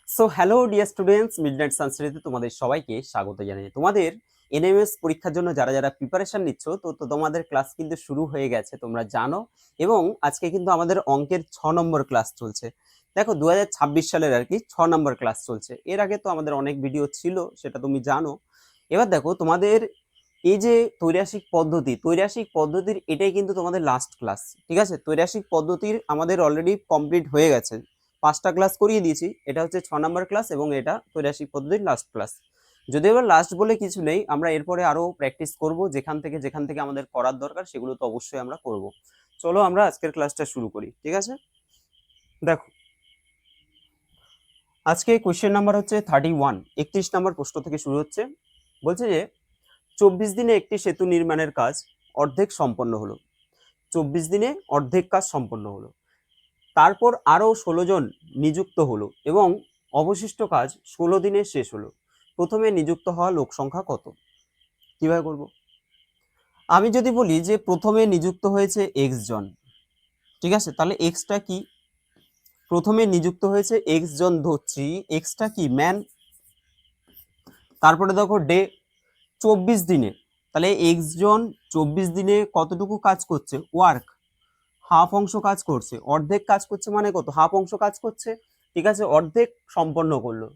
So hello dear students, midnight সানস্টাডিতে তোমাদের সবাইকে স্বাগত জানাই। তোমাদের এনএমএস পরীক্ষার জন্য যারা যারা প্রিপারেশন নিচ্ছ, তো তোমাদের ক্লাস কিন্তু শুরু হয়ে গেছে, তোমরা জানো। এবং আজকে কিন্তু আমাদের অঙ্কের 6 নম্বর ক্লাস চলছে। দেখো 2026 সালের আর কি 6 নম্বর ক্লাস চলছে। এর আগে তো আমাদের অনেক ভিডিও ছিল, সেটা তুমি জানো। এবার দেখো তোমাদের এই যে তৈরাসিক পদ্ধতির এটাই কিন্তু তোমাদের লাস্ট ক্লাস। ঠিক আছে, তৈরাসিক পদ্ধতির আমাদের অলরেডি কমপ্লিট হয়ে গেছে, 5টা ক্লাস করিয়ে দিয়েছি। এটা হচ্ছে 6 নম্বর ক্লাস এবং এটা তৈরাসিক পদ্ধতির লাস্ট ক্লাস। যদিও এবার লাস্ট বলে কিছু নেই, আমরা এরপরে আরো প্র্যাকটিস করব, যেখান থেকে আমাদের করার দরকার সেগুলো তো অবশ্যই আমরা করব। চলো আমরা আজকের ক্লাসটা শুরু করি, ঠিক আছে। দেখো আজকে কোয়েশ্চেন নাম্বার হচ্ছে 31, 31 নম্বর প্রশ্ন থেকে শুরু হচ্ছে। বলছে যে 24 দিনে একটি সেতু নির্মাণের কাজ অর্ধেক সম্পন্ন হলো। 24 দিনে অর্ধেক কাজ সম্পন্ন হলো, তারপর আরো 16 জন নিযুক্ত হলো এবং অবশিষ্ট কাজ 16 দিনে শেষ হলো। প্রথমে নিযুক্ত হওয়া লোক সংখ্যা কত? কিভাবে করব? আমি যদি বলি যে প্রথমে নিযুক্ত হয়েছে এক্স জন, ঠিক আছে, তাহলে এক্সটা কি? প্রথমে নিযুক্ত হয়েছে এক্স জন, ধরছি এক্সটা কি ম্যান। তারপরে দেখো ডে 24 দিনে, তাহলে এক্স জন 24 দিনে কতটুকু কাজ করছে? ওয়ার্ক, হাফ অংশ কাজ করছে। অর্ধেক কাজ করছে মানে কত? হাফ অংশ কাজ করছে, ঠিক আছে, অর্ধেক সম্পন্ন করলো।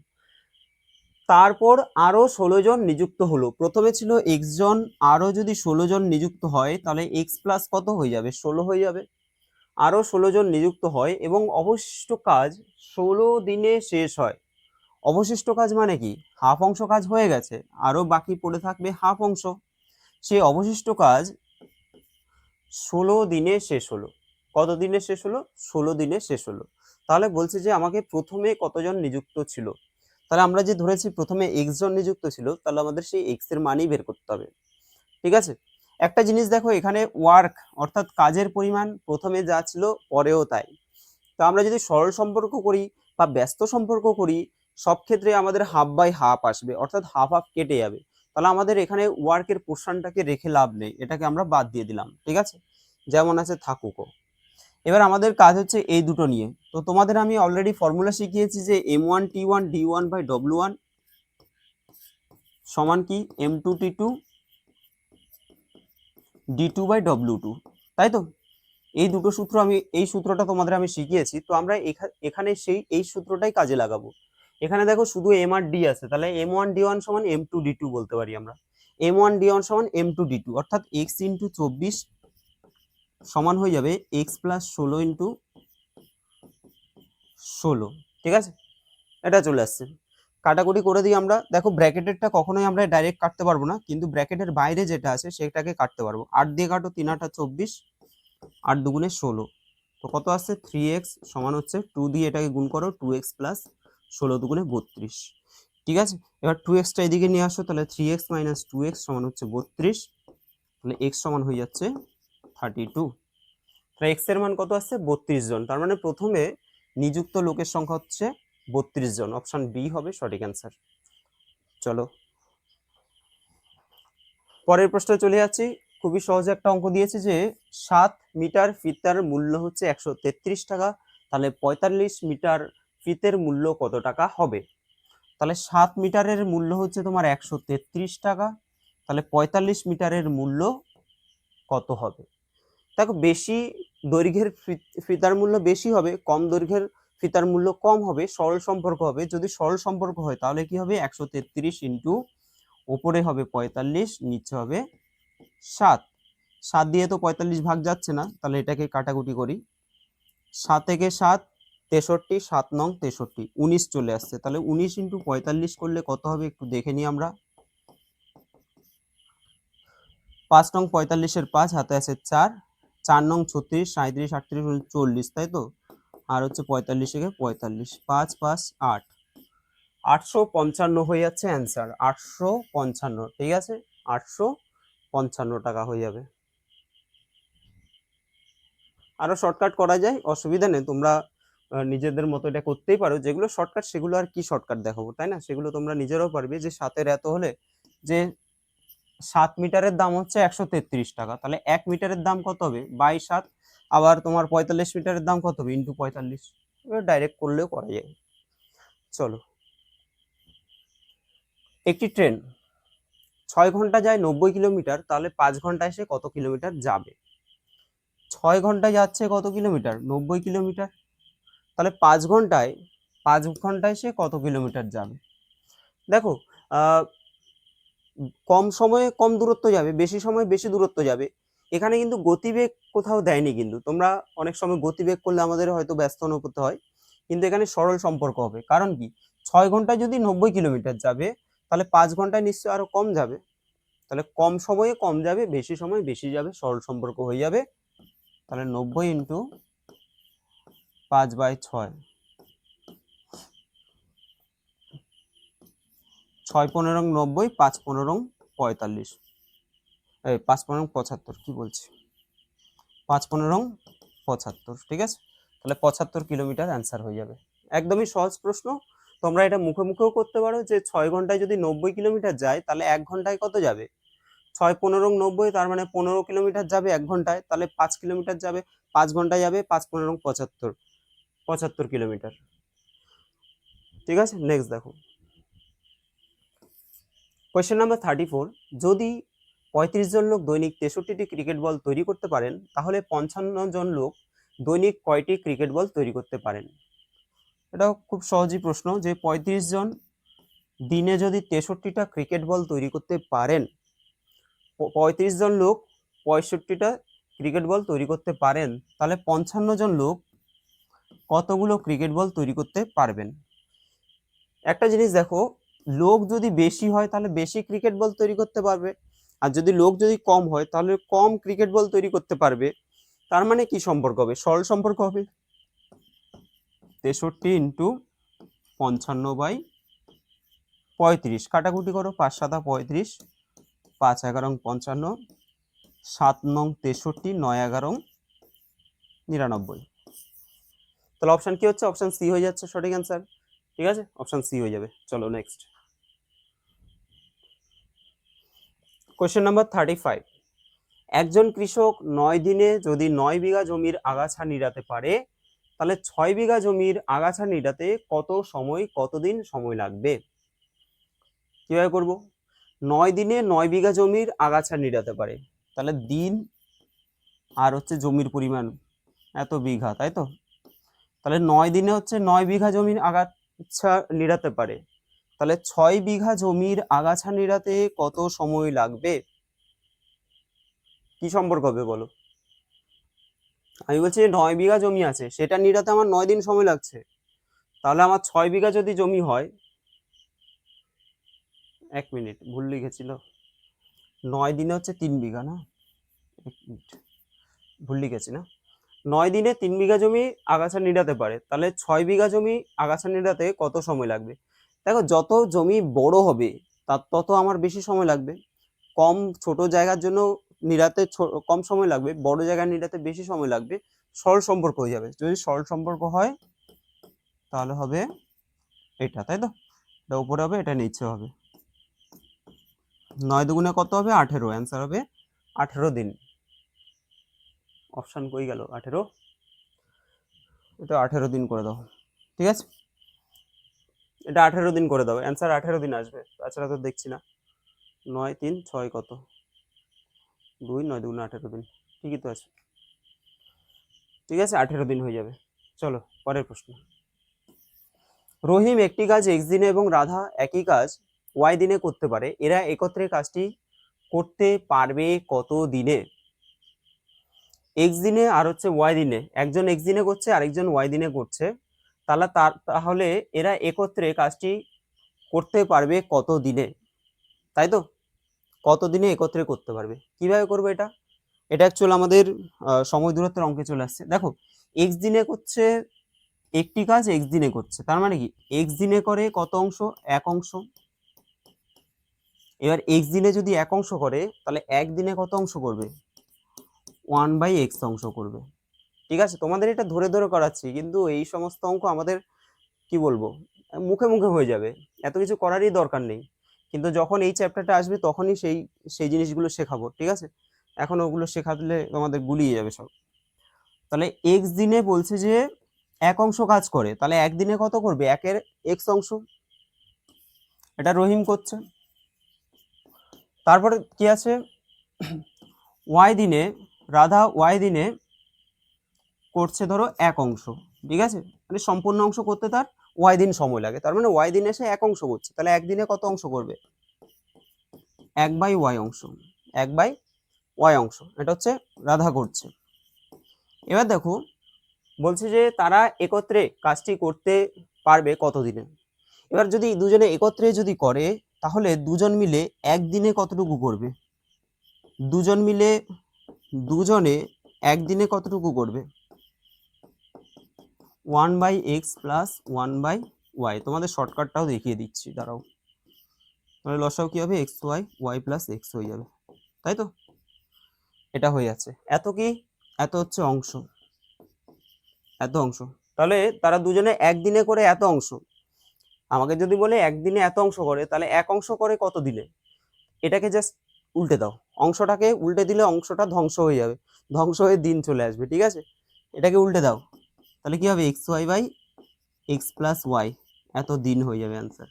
তারপর আরো 16 জন নিযুক্ত হলো। প্রথমে ছিল এক্স জন, আরো যদি 16 জন নিযুক্ত হয় তাহলে এক্স প্লাস কত হয়ে যাবে? 16 হয়ে যাবে। আরো 16 জন নিযুক্ত হয় এবং অবশিষ্ট কাজ 16 দিনে শেষ হয়। অবশিষ্ট কাজ মানে কি? হাফ অংশ কাজ হয়ে গেছে, আরো বাকি পড়ে থাকবে হাফ অংশ। সেই অবশিষ্ট কাজ 16 দিনে শেষ হলো। কত দিনে শেষ হলো? 16 দিনে শেষ হলো। তাহলে বলছে যে আমাকে প্রথমে কতজন নিযুক্ত ছিল। তাহলে আমরা যে ধরেছি প্রথমে এক্স জন নিযুক্ত ছিল, তাহলে আমাদের সেই এক্স এর মানই বের করতে হবে, ঠিক আছে। একটা জিনিস দেখো, এখানে ওয়ার্ক অর্থাৎ কাজের পরিমাণ প্রথমে যা ছিল পরেও তাই। তো আমরা যদি সরল সম্পর্ক করি বা ব্যস্ত সম্পর্ক করি, সব ক্ষেত্রে আমাদের হাফ বাই হাফ আসবে, অর্থাৎ হাফ হাফ কেটে যাবে। তাহলে আমাদের এখানে ওয়ার্কের পোর্শনটাকে রেখে লাভ নেই, এটাকে আমরা বাদ দিয়ে দিলাম, ঠিক আছে, যেমন আছে থাকুকো। এবার আমাদের কাজ হচ্ছে এই দুটো নিয়ে। তো তোমাদের আমি অলরেডি ফর্মুলা শিখিয়েছি যে M1T1 D1/W1 সমান কি M2T2 D2/W2, তাই তো? এই দুটো সূত্র এই সূত্রটা তোমাদের আমি শিখিয়েছি। তো আমরা এখানে এই সূত্রটাই কাজে লাগাবো। এখানে দেখো শুধু এম আর ডি আছে, তাহলে M1D1 সমান M2D2 বলতে পারি আমরা। M1D1 সমান M2D2, অর্থাৎ x ইন্টু 24 সমান হয়ে যাবে x প্লাস 16 ইন্টু 16, ঠিক আছে। এটা চলে আসছে। কাটাকুটি করে দিই আমরা। দেখো ব্র্যাকেটেরটা কখনোই আমরা ডাইরেক্ট কাটতে পারবো না, কিন্তু ব্র্যাকেটের বাইরে যেটা আছে সেটাকে কাটতে পারবো। 8 দিয়ে কাটো, 3 8 24, 8 দুগুণে 16। তো কত আসছে? 3x সমান হচ্ছে 2 দিয়ে এটাকে গুণ করো, 2x প্লাস 16 দুগুণে 32, ঠিক আছে। এবার 2xটা এদিকে নিয়ে আসো, তাহলে 3x মাইনাস 2x সমান হচ্ছে 32, তাহলে x সমান হয়ে যাচ্ছে 32। তাহলে x এর মান কত আসছে? 32 জন। তার মানে প্রথমে নিযুক্ত লোকের সংখ্যা হচ্ছে 32 জন। অপশন বি হবে সঠিক অ্যান্সার। চলো পরের প্রশ্নে চলে যাচ্ছি। খুবই সহজ একটা অঙ্ক দিয়েছে যে 7 মিটার ফিতার মূল্য হচ্ছে 133 টাকা, তাহলে 45 মিটার ফিতের মূল্য কত টাকা হবে? তাহলে 7 মিটারের মূল্য হচ্ছে তোমার 133 টাকা, তাহলে 45 মিটারের মূল্য কত হবে? দেখো বেশি দৈর্ঘ্যের ফিতার মূল্য বেশি হবে, কম দৈর্ঘ্যের ফিতার মূল্য কম হবে। সরল সম্পর্ক হবে। যদি সরল সম্পর্ক হয় তাহলে কি হবে? 133 ইন্টু উপরে হবে 45, নিচে হবে 7। 7 দিয়ে তো 45 ভাগ যাচ্ছে না, তাহলে এটাকে কাটাকুটি করি। 7 থেকে 7 63, 7 নং 63, 19 চলে আসছে। তাহলে 19 ইন্টু 45 করলে কত হবে একটু দেখে নিই আমরা। 5 নং 45-এর 5 হাতে আছে 4, 4 নং 36, 37, 38, 40, তাই তো। আর হচ্ছে 45 থেকে 45, 5 5 8, 855 হয়ে যাচ্ছে অ্যান্সার। 855, ঠিক আছে, 855 টাকা হয়ে যাবে। আরো শর্টকাট করা যায়, অসুবিধা নেই। তোমরা নিজেদের মতো এটা করতেই পারো। যেগুলো শর্টকাট সেগুলো আর কি শর্টকাট দেখাবো, তাই না? সেগুলো তোমরা নিজেরাও পারবে। যে 7-এর এত হলে, যে 7 মিটারের দাম হচ্ছে 133 টাকা, তাহলে 1 মিটারের দাম কত হবে? বাই 7। আবার তোমার 45 মিটারের দাম কত হবে? ইন্টু 45। ডাইরেক্ট করলেও করা যায়। চলো, একটি ট্রেন 6 ঘন্টা যায় 90 কিলোমিটার, তাহলে 5 ঘন্টায় সে কত কিলোমিটার যাবে? 6 ঘন্টায় যাচ্ছে কত কিলোমিটার? 90 কিলোমিটার। তাহলে 5 ঘন্টায় সে কত কিলোমিটার যাবে? দেখো, কম সময়ে কম দূরত্ব যাবে, বেশি সময় বেশি দূরত্ব যাবে। এখানে কিন্তু গতিবেগ কোথাও দেয়নি, কিন্তু তোমরা অনেক সময় গতিবেগ করলে আমাদের হয়তো ব্যস্ত করতে হয়, কিন্তু এখানে সরল সম্পর্ক হবে। কারণ কি, 6 ঘন্টায় যদি 90 কিলোমিটার যাবে, তাহলে 5 ঘন্টায় নিশ্চয়ই আরো কম যাবে। তাহলে কম সময়ে কম যাবে, বেশি সময় বেশি যাবে, সরল সম্পর্ক হয়ে যাবে। তাহলে 90 ইন্টু 5/6, 6×15 90, 5×15 45, 5×15 75, কি বলছি, 5×15 75, ঠিক আছে। তাহলে 75 কিলোমিটার অ্যান্সার হয়ে যাবে। একদমই সহজ প্রশ্ন, তোমরা এটা মুখে মুখেও করতে পারো যে 6 ঘন্টায় যদি 90 কিলোমিটার যায়, তাহলে 1 ঘন্টায় কত যাবে? 6×15 90, তার মানে 15 কিলোমিটার যাবে 1 ঘন্টায়, তাহলে 5 কিলোমিটার যাবে 5 ঘন্টায় যাবে, 5×15 75, 75 কিলোমিটার। ঠিক আছে, নেক্সট দেখো, কোয়েশ্চেন নাম্বার 34। যদি 35 জন লোক দৈনিক 63টি ক্রিকেট বল তৈরি করতে পারেন, তাহলে 55 জন লোক দৈনিক কয়টি ক্রিকেট বল তৈরি করতে পারেন? এটাও খুব সহজই প্রশ্ন, যে 35 জন দিনে যদি 63টা ক্রিকেট বল তৈরি করতে পারেন, 35 জন লোক 65টা ক্রিকেট বল তৈরি করতে পারেন, তাহলে 55 জন লোক কতগুলো ক্রিকেট বল তৈরি করতে পারবেন? একটা জিনিস দেখো, লোক যদি বেশি হয় তাহলে বেশি ক্রিকেট বল তৈরি করতে পারবে, আর যদি লোক যদি কম হয় তাহলে কম ক্রিকেট বল তৈরি করতে পারবে। তার মানে কি সম্পর্ক হবে? সরল সম্পর্ক হবে। 63 ইন্টু 55/35, কাটাকুটি করো, 5 7 35, 5 11 55, 7 9 63, 9 11 99। তাহলে অপশন কি হচ্ছে? অপশন সি হয়ে যাচ্ছে সঠিক অ্যান্সার। ঠিক আছে, অপশন সি হয়ে যাবে। চলো নেক্সট, কোয়েশ্চেন নাম্বার 35। একজন কৃষক 9 দিনে যদি 9 বিঘা জমির আগাছা নিড়াতে পারে, তাহলে 6 বিঘা জমির আগাছা নিড়াতে কত সময়, কতদিন সময় লাগবে? কিভাবে করব? 9 দিনে 9 বিঘা জমির আগাছা নিড়াতে পারে, তাহলে দিন আর হচ্ছে জমির পরিমাণ এত বিঘা, তাই তো? তাহলে 9 দিনে হচ্ছে 9 বিঘা জমির আগাছা নিড়াতে পারে, তাহলে 6 বিঘা জমির আগাছা নিড়াতে কত সময় লাগবে? কি সম্পর্ক হবে বলো? আমি বলছি 9 বিঘা জমি আছে, সেটা নিড়াতে আমার 9 দিন সময় লাগছে, তাহলে আমার 6 বিঘা যদি জমি হয়, 1 মিনিট ভুল লিখেছিল, 9 দিনে হচ্ছে 3 বিঘা না, 1 মিনিট ভুল লিখেছি না, 9 দিনে 3 বিঘা জমি আগাছা নিড়াতে পারে, তাহলে 6 বিঘা জমি আগাছা নিড়াতে কত সময় লাগবে? দেখো, যত জমি বড় হবে তার তত আমার বেশি সময় লাগবে। কম ছোট জায়গার জন্য নিড়াতে কম সময় লাগবে, বড় জায়গায় নিড়াতে বেশি সময় লাগবে। সরল সম্পর্ক হয়ে যাবে। যদি সরল সম্পর্ক হয় তাহলে হবে এটা, তাই তো? এটা উপরে হবে, এটা নিচে হবে। 9 দুগুণে কত হবে? 18, অ্যান্সার হবে 18 দিন। অপশন কই গেল? 18, এটা 18 দিন করে দাও। ঠিক আছে, এটা 18 দিন করে দাও, অ্যান্সার 18 দিন আসবে, তাছাড়া তো দেখছি না। 9 3 6 কত? 2, 9 দুগুণে 18 দিন, ঠিকই তো আছে। ঠিক আছে, 18 দিন হয়ে যাবে। চলো পরের প্রশ্ন। রহিম একটি কাজ x দিনে এবং রাধা একই কাজ y দিনে করতে পারে, এরা একত্রে কাজটি করতে পারবে কত দিনে? x দিনে আর হচ্ছে y দিনে, একজন x দিনে করছে আরেকজন y দিনে করছে, তাহলে এরা একত্রে কাজটি করতে পারবে কত দিনে, তাই তো? কত দিনে একত্রে করতে পারবে? কিভাবে করবে এটা? এটা অ্যাকচুয়ালি আমাদের সময় দূরত্বের অঙ্কে চলে আসছে। দেখো, x দিনে করছে একটি কাজ, x দিনে করছে, তার মানে কি x দিনে করে কত অংশ? 1 অংশ। এবার x দিনে যদি 1 অংশ করে, তাহলে 1 দিনে কত অংশ করবে? 1/x অংশ করবে। ঠিক আছে, তোমাদের এটা ধরে ধরে করাচ্ছি, কিন্তু এই সমস্ত অঙ্ক আমাদের কি বলবো, মুখে মুখে হয়ে যাবে, এত কিছু করারই দরকার নেই। কিন্তু যখন এই চ্যাপ্টারটা আসবে তখনই সেই জিনিসগুলো শেখাবো। ঠিক আছে, এখন ওগুলো শেখালে তোমাদের গুলিয়ে যাবে সব। তাহলে x দিনে বলছে যে এক অংশ কাজ করে, তাহলে একদিনে কত করবে, একের এক্স অংশ। এটা রহিম করছে। তারপরে কি আছে, ওয়াই দিনে রাধা ওয়াই দিনে করছে ধরো এক অংশ, ঠিক আছে, মানে সম্পূর্ণ অংশ করতে তার ওয়াই দিন সময় লাগে, তার মানে ওয়াই দিনে সে এক অংশ করছে, তাহলে একদিনে কত অংশ করবে, 1/y অংশ, 1/y অংশ। এটা হচ্ছে রাধা করছে। এবার দেখো বলছে যে তারা একত্রে কাজটি করতে পারবে কতদিনে। এবার যদি দুজনে একত্রে যদি করে তাহলে দুজন মিলে একদিনে কতটুকু করবে, দুজনে একদিনে কতটুকু করবে, 1/x প্লাস 1/y। তোমাদের শর্টকাটটাও দেখিয়ে দিচ্ছি, দাঁড়াও। তাহলে লসাও কি হবে, x y, y plus x হয়ে যাবে, তাই তো? এটা হয়ে যাচ্ছে। এত কি, এত হচ্ছে অংশ, এত অংশ। তাহলে তারা দুজনে একদিনে করে এত অংশ। আমাকে যদি বলে একদিনে এত অংশ করে, তাহলে এক অংশ করে কত দিনে, এটাকে জাস্ট উল্টে দাও, অংশটাকে উল্টে দিলে অংশটা ধ্বংস হয়ে যাবে, ধ্বংস হয়ে দিন চলে আসবে, ঠিক আছে? এটাকে উল্টে দাও, তাহলে কি হবে, x y by x plus y, এত দিন হয়ে যাবে অ্যান্সার,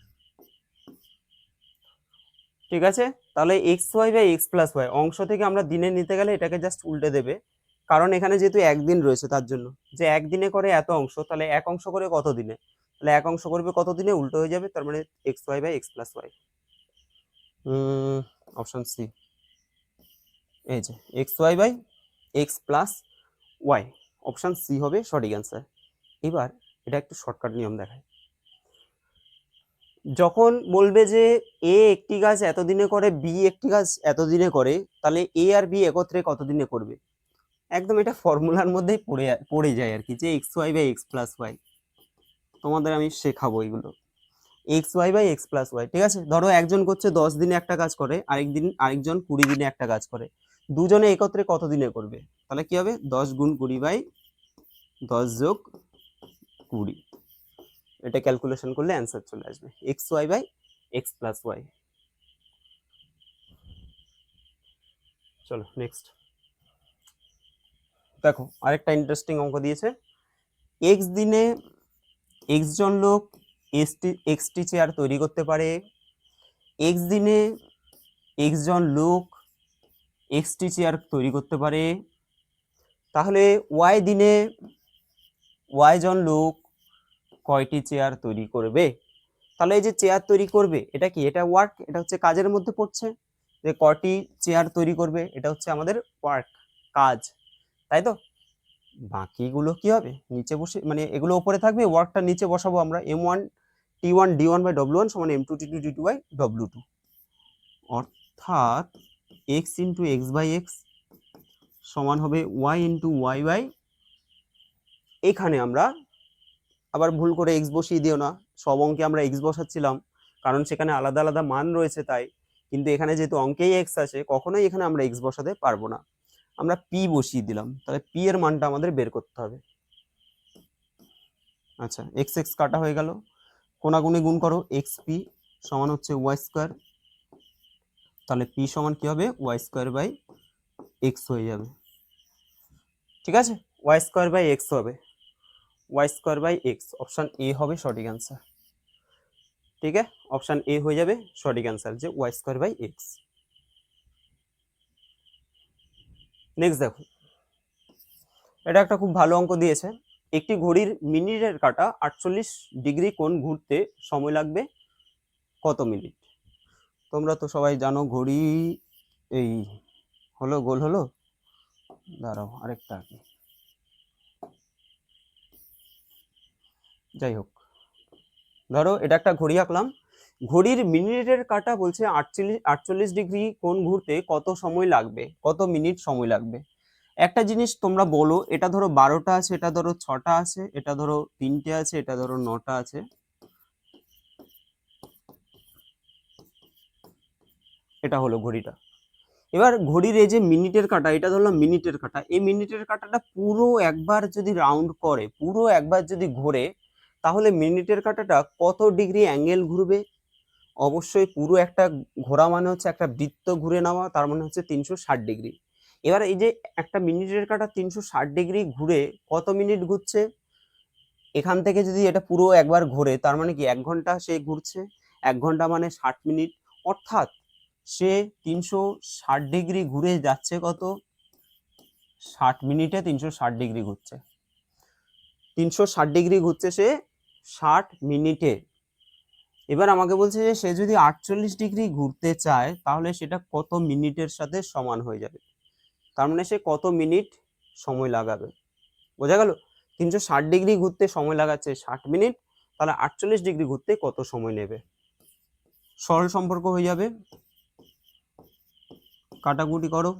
ঠিক আছে? তাহলে x y by x plus y অংশ থেকে আমরা দিনে নিতে গেলে এটাকে জাস্ট উল্টে দেবে, কারণ এখানে যেহেতু একদিন রয়েছে তার জন্য, যে একদিনে করে এত অংশ, তাহলে এক অংশ করে কত দিনে, তাহলে এক অংশ করবে কত দিনে, উল্টো হয়ে যাবে, তার মানে x y by x plus y. Option C, এই যে x y by x plus y, option C হবে সঠিক অ্যান্সার। এবার এটা একটু শর্টকাট নিয়ম দেখায়। যখন বলবে যে এ একটি কাজ এতদিনে করে, বি একটি কাজ এতদিনে করে, তাহলে এ আর বি একত্রে কতদিনে করবে, একদম এটা ফর্মুলার মধ্যেই পড়ে যায় আর কি, যে x y by x plus y. তোমাদের আমি শেখাবো এগুলো, x y by x plus y, ঠিক আছে? ধরো একজন করছে 10 দিনে একটা কাজ করে, আরেকজন 20 দিনে একটা কাজ করে, দুজনে একত্রে কত দিনে করবে, তাহলে কি হবে, 10 গুণ 20 বাই 10 যোগ 20, এটা ক্যালকুলেশন করলে অ্যান্সার চলে আসবে, x y by x plus y. চলো নেক্সট দেখো, আরেকটা ইন্টারেস্টিং অঙ্ক দিয়েছে। এক্স দিনে এক্স জন লোক এক্সটি চেয়ার তৈরি করতে পারে, এক্স দিনে এক্স জন লোক এক্সটি চেয়ার তৈরি করতে পারে, তাহলে ওয়াই দিনে ওয়াই জন লোক কয়টি চেয়ার তৈরি করবে। তাহলে এই যে চেয়ার তৈরি করবে, এটা কি, এটা ওয়ার্ক, এটা হচ্ছে কাজের মধ্যে পড়ছে, যে কয়টি চেয়ার তৈরি করবে, এটা হচ্ছে আমাদের ওয়ার্ক, কাজ, তাই তো? বাকিগুলো কি হবে, নিচে বসে, মানে এগুলো উপরে থাকবে, ওয়ার্কটা নিচে বসাবো আমরা, m1 t1 d1 by w1 সমান m2 t2 d2 by w2, অর্থাৎ x into x by x সমান হবে y ইন্টু ওয়াই বাই, এখানে আমরা আবার ভুল করে এক্স বসিয়ে দিও না, সব অঙ্কে আমরা এক্স বসাচ্ছিলাম কারণ সেখানে আলাদা আলাদা মান রয়েছে তাই, কিন্তু এখানে যেহেতু অঙ্কেই এক্স আছে, কখনোই এখানে আমরা এক্স বসাতে পারবো না, আমরা পি বসিয়ে দিলাম, তাহলে পি এর মানটা আমাদের বের করতে হবে। আচ্ছা, এক্স এক্স কাটা হয়ে গেল, কোনাগুনি গুণ করো, এক্স পি সমান হচ্ছে ওয়াই স্কোয়ার, তাহলে পি সমান কি হবে, ওয়াই স্কোয়ার বাই এক্স হয়ে যাবে, ঠিক আছে? ওয়াই স্কোয়ার বাই এক্স হবে, y square by x, option A হবে সঠিক অ্যান্সার, ঠিক আছে? অপশন এ হয়ে যাবে সঠিক অ্যান্সার, যে y square by x. Next দেখো, এটা একটা খুব ভালো অঙ্ক দিয়েছে। একটি ঘড়ির মিনিটের কাঁটা 48 ডিগ্রি কোণ ঘুরতে সময় লাগবে কত মিনিট। তোমরা তো সবাই জানো ঘড়ি, এই হলো গোল হলো, দাঁড়াও আরেকটা কি, যাই হোক, ধরো এটা একটা ঘড়ি আঁকলাম, ঘড়ির মিনিটের কাঁটা বলছে 48 ডিগ্রি কোণ ঘুরতে কত সময় লাগবে, কত মিনিট সময় লাগবে। একটা জিনিস তোমরা বলো, এটা ধরো 12টা আছে, এটা ধরো 6টা আছে, এটা ধরো 3টে আছে, এটা ধরো 9টা আছে, এটা হলো ঘড়িটা। এবার ঘড়ির এই যে মিনিটের কাঁটা, এটা ধরলাম মিনিটের কাঁটা, এই মিনিটের কাঁটাটা পুরো একবার যদি রাউন্ড করে, পুরো একবার যদি ঘোরে, তাহলে মিনিটের কাঁটাটা কত ডিগ্রি অ্যাঙ্গেল ঘুরবে। অবশ্যই পুরো একটা ঘোরা মানে হচ্ছে একটা বৃত্ত ঘুরে নেওয়া, তার মানে হচ্ছে 360 ডিগ্রি। এবার এই যে একটা মিনিটের কাঁটা 360 ডিগ্রি ঘুরে কত মিনিট ঘুরছে, এখান থেকে যদি এটা পুরো একবার ঘোরে, তার মানে কি 1 ঘন্টা সে ঘুরছে, 1 ঘন্টা মানে 60 মিনিট, অর্থাৎ সে 360 ডিগ্রি ঘুরে যাচ্ছে কত, 60 মিনিটে 360 ডিগ্রি ঘুরছে, 360 ডিগ্রি ঘুরছে সে 60 মিনিটে। এবার আমাকে বলছে যে সে যদি 48 ডিগ্রি ঘুরতে চায় তাহলে সেটা কত মিনিটের সাথে সমান হয়ে যাবে, তার মানে সে কত মিনিট সময় লাগাবে। বোঝা গেল? 360 ডিগ্রি ঘুরতে সময় লাগাচ্ছে 60 মিনিট, তাহলে 48 ডিগ্রি ঘুরতে কত সময় নেবে। সরল সম্পর্ক হয়ে যাবে, কাটাকুটি করো,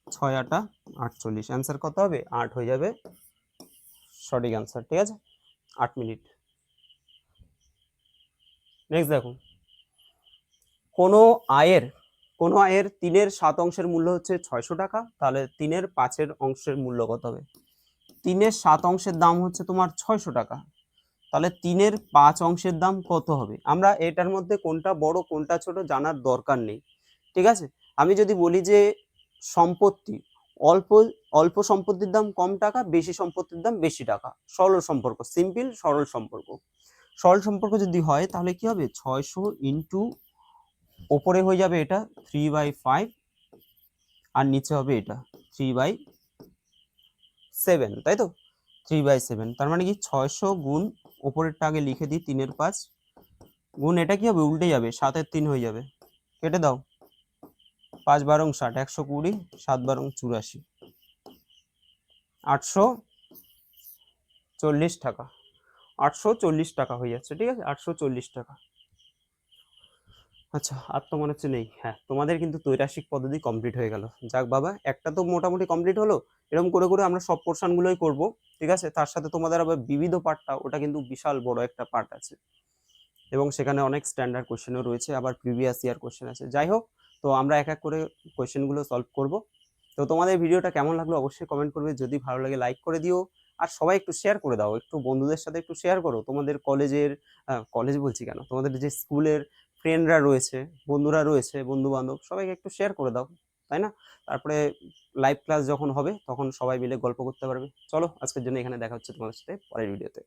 6 8 48, অ্যান্সার কত হবে, 8 হয়ে যাবে সঠিক অ্যান্সার। ঠিক আছে, 8 মিনিট। নেক্সট দেখো, কোনো আয়ের 3-এর 7 অংশের মূল্য হচ্ছে 600 টাকা, তাহলে 3-এর 5-এর অংশের মূল্য কত হবে। 3-এর 7 অংশের দাম হচ্ছে তোমার 600 টাকা, তাহলে 3-এর 5 অংশের দাম কত হবে। আমরা এটার মধ্যে কোনটা বড় কোনটা ছোট জানার দরকার নেই, ঠিক আছে। আমি যদি বলি যে সম্পত্তি, অল্প অল্প সম্পত্তির দাম কম টাকা, বেশি সম্পত্তির দাম বেশি টাকা, সরল সম্পর্ক, সিম্পল সরল সম্পর্ক। সরল সম্পর্ক যদি হয় তাহলে কি হবে, 600 ইন্টু ওপরে হয়ে যাবে এটা 3/5 আর নিচে হবে এটা 3/7, তাই তো, 3/7। তার মানে কি 600 গুণ ওপরেরটা আগে লিখে দিই 3-এর 5 গুণ এটা কি হবে, উল্টে যাবে, 7-এর 3 হয়ে যাবে, কেটে দাও, 5 12 60, 120, 7 12 84, 840 টাকা, 840 টাকা হয়ে যাচ্ছে। ঠিক আছে, 840 টাকা। আচ্ছা, আর তো মনে হচ্ছে নেই। হ্যাঁ, তোমাদের কিন্তু ত্রৈরাশিক পদ্ধতি কমপ্লিট হয়ে গেল। যাক বাবা, একটা তো মোটামুটি কমপ্লিট হলো। এরকম করে করে আমরা সব পোর্শনগুলোই করব, ঠিক আছে। তার সাথে তোমাদের আবার বিবিধ পার্টটা, ওটা কিন্তু বিশাল বড় একটা পার্ট আছে এবং সেখানে অনেক স্ট্যান্ডার্ড কোশ্চেনও রয়েছে, আবার প্রিভিয়াস ইয়ার কোশ্চেন আছে। যাই হোক, তো আমরা এক এক করে কোশ্চেনগুলো সলভ করব। তো তোমাদের ভিডিওটা কেমন লাগলো অবশ্যই কমেন্ট করবে, যদি ভালো লাগে লাইক করে দিও, আর সবাই একটু শেয়ার করে দাও, একটু বন্ধুদের সাথে একটু শেয়ার করো, তোমাদের কলেজের, কলেজ বলছি কেন, তোমাদের যে স্কুলের ফ্রেন্ডরা রয়েছে, বন্ধুরা রয়েছে, বন্ধু বান্ধব, সবাইকে একটু শেয়ার করে দাও, তাই না। তারপরে লাইভ ক্লাস যখন হবে তখন সবাই মিলে গল্প করতে পারবে। চলো, আজকের জন্য এখানে দেখা হচ্ছে তোমাদের সাথে পরের ভিডিওতে।